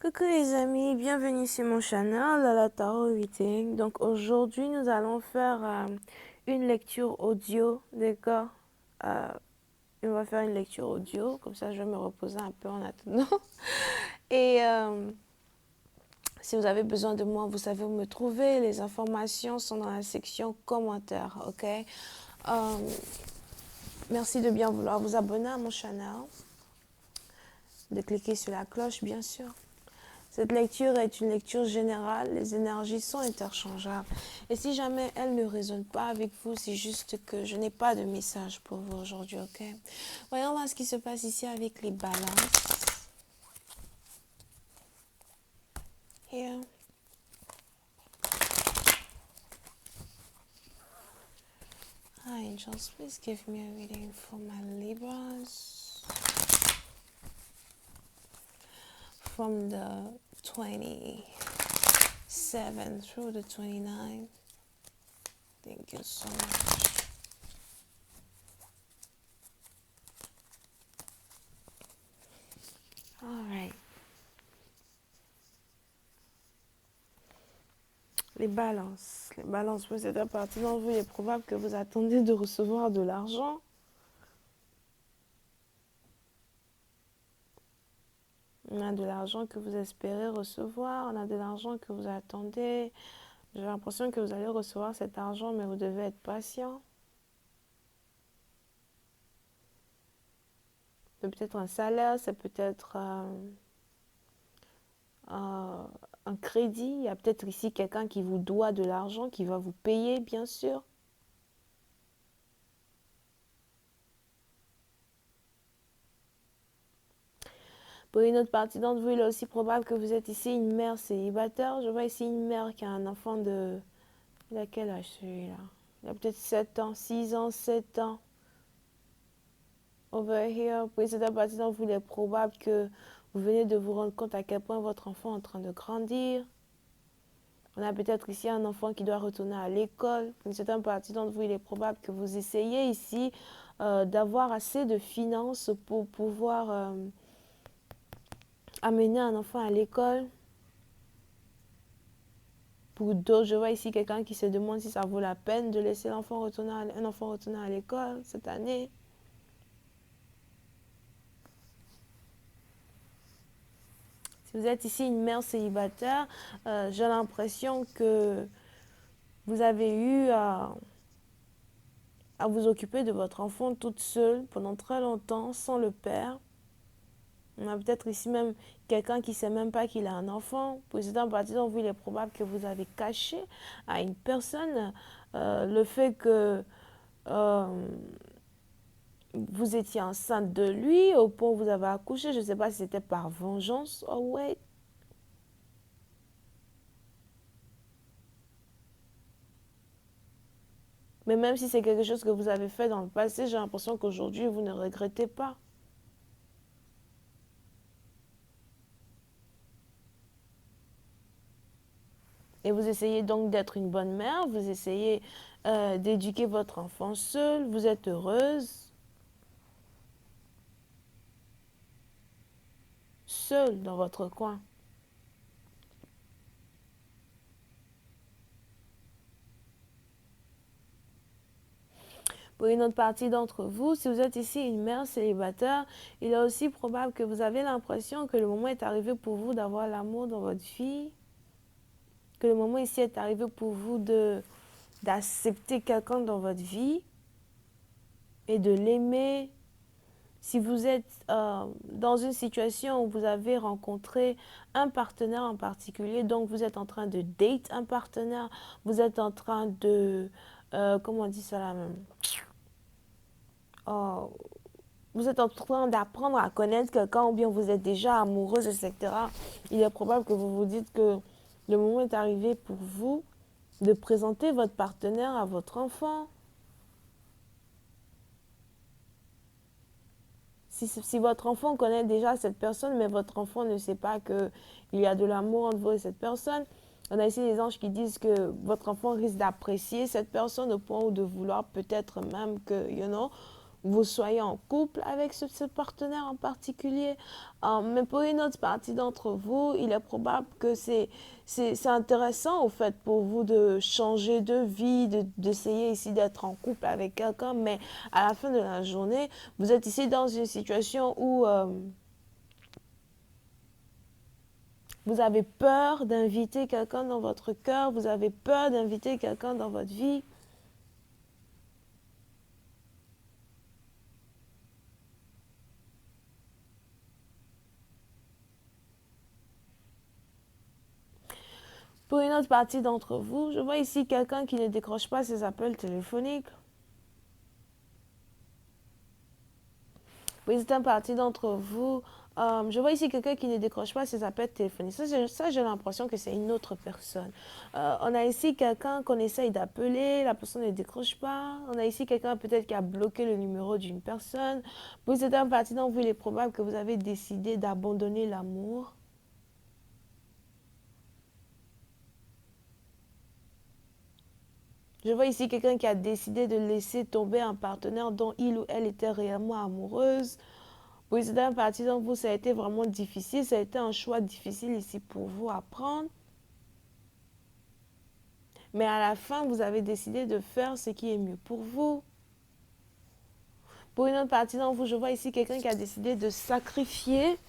Coucou les amis, bienvenue sur mon channel Lala Tarot Reading. Donc aujourd'hui nous allons faire une lecture audio, d'accord. Euh, on va faire une lecture audio, comme ça je vais me reposer un peu en attendant. Et si vous avez besoin de moi, vous savez où me trouver. Les informations sont dans la section commentaires, ok. Merci de bien vouloir vous abonner à mon channel, de cliquer sur la cloche bien sûr. Cette lecture est une lecture générale, les énergies sont interchangeables. Et si jamais elles ne résonnent pas avec vous, c'est juste que je n'ai pas de message pour vous aujourd'hui, ok? Voyons voir ce qui se passe ici avec les balances. Here. Hi, angels, please give me a reading for my Libras. From the 27 through the 29. Thank you so much. All right. Les balances, vous êtes à partir d'entre vous, il est probable que vous attendiez de recevoir de l'argent. On a de l'argent que vous espérez recevoir, on a de l'argent que vous attendez. J'ai l'impression que vous allez recevoir cet argent, mais vous devez être patient. C'est peut-être un salaire, c'est peut-être un crédit. Il y a peut-être ici quelqu'un qui vous doit de l'argent, qui va vous payer, bien sûr. Pour une autre partie d'entre vous, il est aussi probable que vous êtes ici une mère célibataire. Je vois ici une mère qui a un enfant de... Il a quel âge celui-là? Il a peut-être 7 ans, 6 ans, 7 ans. Over here, pour cette partie d'entre vous, il est probable que vous venez de vous rendre compte à quel point votre enfant est en train de grandir. On a peut-être ici un enfant qui doit retourner à l'école. Pour une certaine partie d'entre vous, il est probable que vous essayez ici d'avoir assez de finances pour pouvoir amener un enfant à l'école. Pour d'autres, je vois ici quelqu'un qui se demande si ça vaut la peine de laisser un enfant retourner à l'école cette année. Si vous êtes ici une mère célibataire, j'ai l'impression que vous avez eu à vous occuper de votre enfant toute seule pendant très longtemps, sans le père. On a peut-être ici même quelqu'un qui ne sait même pas qu'il a un enfant. Pour certains parties d'entre vous, il est probable que vous avez caché à une personne le fait que vous étiez enceinte de lui au point où vous avez accouché. Je ne sais pas si c'était par vengeance. Oh wait. Mais même si c'est quelque chose que vous avez fait dans le passé, j'ai l'impression qu'aujourd'hui, vous ne regrettez pas. Et vous essayez donc d'être une bonne mère, vous essayez d'éduquer votre enfant seul, vous êtes heureuse, seule dans votre coin. Pour une autre partie d'entre vous, si vous êtes ici une mère célibataire, il est aussi probable que vous avez l'impression que le moment est arrivé pour vous d'avoir l'amour dans votre vie, que le moment ici est arrivé pour vous d'accepter quelqu'un dans votre vie et de l'aimer. Si vous êtes dans une situation où vous avez rencontré un partenaire en particulier, donc vous êtes en train de date un partenaire, vous êtes en train de... comment on dit ça là même? Vous êtes en train d'apprendre à connaître quelqu'un ou bien vous êtes déjà amoureuse, etc. Il est probable que vous vous dites que le moment est arrivé pour vous de présenter votre partenaire à votre enfant. Si votre enfant connaît déjà cette personne, mais votre enfant ne sait pas qu'il y a de l'amour entre vous et cette personne, on a ici des anges qui disent que votre enfant risque d'apprécier cette personne au point où de vouloir peut-être même que, vous soyez en couple avec ce partenaire en particulier. Mais pour une autre partie d'entre vous, il est probable que c'est intéressant au fait pour vous de changer de vie, d'essayer ici d'être en couple avec quelqu'un, mais à la fin de la journée, vous êtes ici dans une situation où vous avez peur d'inviter quelqu'un dans votre cœur, vous avez peur d'inviter quelqu'un dans votre vie. Pour une autre partie d'entre vous, je vois ici quelqu'un qui ne décroche pas ses appels téléphoniques. Pour une certaine partie d'entre vous, je vois ici quelqu'un qui ne décroche pas ses appels téléphoniques. Ça j'ai l'impression que c'est une autre personne. On a ici quelqu'un qu'on essaye d'appeler, la personne ne décroche pas. On a ici quelqu'un peut-être qui a bloqué le numéro d'une personne. Pour une certaine partie d'entre vous, il est probable que vous avez décidé d'abandonner l'amour. Je vois ici quelqu'un qui a décidé de laisser tomber un partenaire dont il ou elle était réellement amoureuse. Pour une certaine partie d'entre vous, ça a été vraiment difficile. Ça a été un choix difficile ici pour vous à prendre. Mais à la fin, vous avez décidé de faire ce qui est mieux pour vous. Pour une autre partie d'entre vous, je vois ici quelqu'un qui a décidé de sacrifier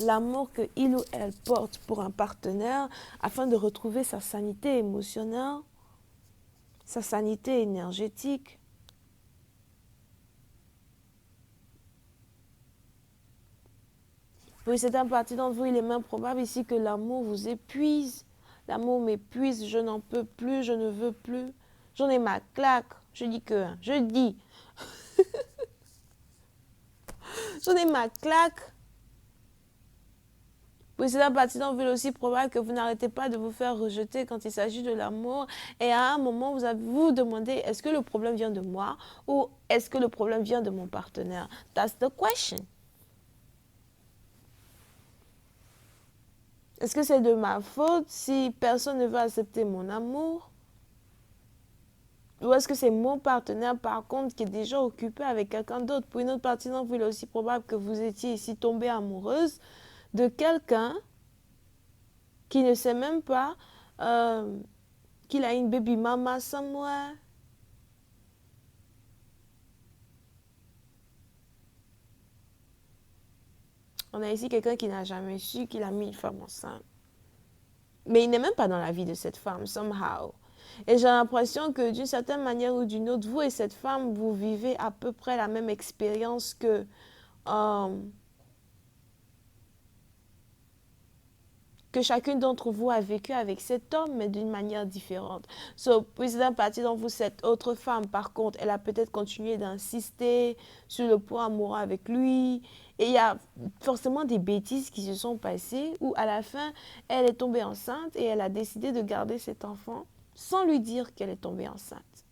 l'amour qu'il ou elle porte pour un partenaire afin de retrouver sa sanité émotionnelle, sa sanité énergétique. Pour une certaine partie d'entre vous, il est même probable ici que l'amour vous épuise. L'amour m'épuise, je n'en peux plus, je ne veux plus. J'en ai ma claque. Je dis que, je dis, j'en ai ma claque. Oui, c'est la partie d'envie aussi probable que vous n'arrêtez pas de vous faire rejeter quand il s'agit de l'amour. Et à un moment, vous vous demandez, est-ce que le problème vient de moi ou est-ce que le problème vient de mon partenaire? That's the question. Est-ce que c'est de ma faute si personne ne veut accepter mon amour? Ou est-ce que c'est mon partenaire, par contre, qui est déjà occupé avec quelqu'un d'autre? Pour une autre partie d'entre vous, il est aussi probable que vous étiez ici tombée amoureuse de quelqu'un qui ne sait même pas qu'il a une baby mama somewhere. On a ici quelqu'un qui n'a jamais su qu'il a mis une femme enceinte. Mais il n'est même pas dans la vie de cette femme, somehow. Et j'ai l'impression que d'une certaine manière ou d'une autre, vous et cette femme, vous vivez à peu près la même expérience que chacune d'entre vous a vécu avec cet homme, mais d'une manière différente. Puis d'un partie d'entre vous, cette autre femme, par contre, elle a peut-être continué d'insister sur le point amoureux avec lui. Et il y a forcément des bêtises qui se sont passées où, à la fin, elle est tombée enceinte et elle a décidé de garder cet enfant sans lui dire qu'elle est tombée enceinte.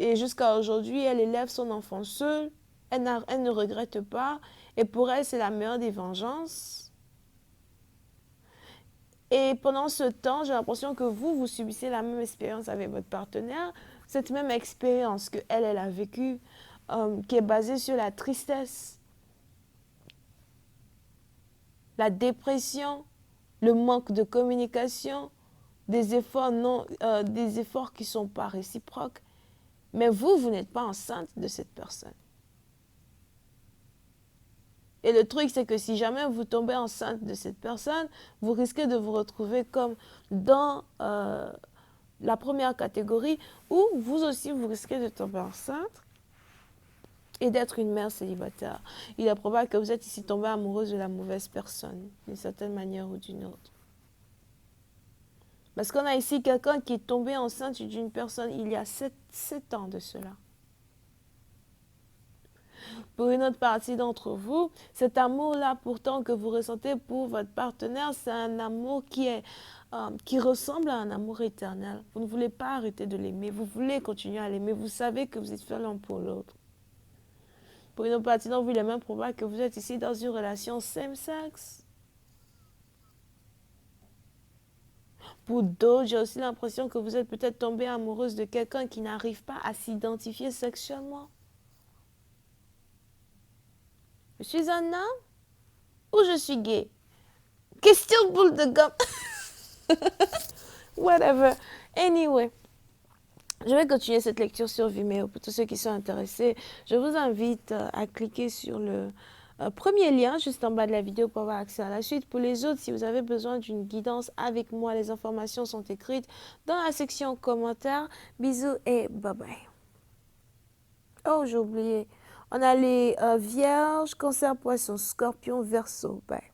Et jusqu'à aujourd'hui, elle élève son enfant seule. Elle ne regrette pas. Et pour elle, c'est la meilleure des vengeances. Et pendant ce temps, j'ai l'impression que vous subissez la même expérience avec votre partenaire, cette même expérience que elle a vécue, qui est basée sur la tristesse, la dépression, le manque de communication, des efforts qui ne sont pas réciproques. Mais vous n'êtes pas enceinte de cette personne. Et le truc, c'est que si jamais vous tombez enceinte de cette personne, vous risquez de vous retrouver comme dans la première catégorie où vous aussi, vous risquez de tomber enceinte et d'être une mère célibataire. Il est probable que vous êtes ici tombée amoureuse de la mauvaise personne, d'une certaine manière ou d'une autre. Parce qu'on a ici quelqu'un qui est tombé enceinte d'une personne il y a 7 ans de cela. Pour une autre partie d'entre vous, cet amour-là pourtant que vous ressentez pour votre partenaire, c'est un amour qui ressemble à un amour éternel. Vous ne voulez pas arrêter de l'aimer, vous voulez continuer à l'aimer, vous savez que vous êtes fait l'un pour l'autre. Pour une autre partie d'entre vous, il est même probable que vous êtes ici dans une relation same-sex. Pour d'autres, j'ai aussi l'impression que vous êtes peut-être tombée amoureuse de quelqu'un qui n'arrive pas à s'identifier sexuellement. Je suis un homme ou je suis gay? Question boule de gomme. Whatever. Anyway. Je vais continuer cette lecture sur Vimeo pour tous ceux qui sont intéressés. Je vous invite à cliquer sur le premier lien juste en bas de la vidéo pour avoir accès à la suite. Pour les autres, si vous avez besoin d'une guidance avec moi, les informations sont écrites dans la section commentaires. Bisous et bye bye. Oh, j'ai oublié. On a les Vierges, Cancer, Poisson, Scorpion, Verseau. Bye.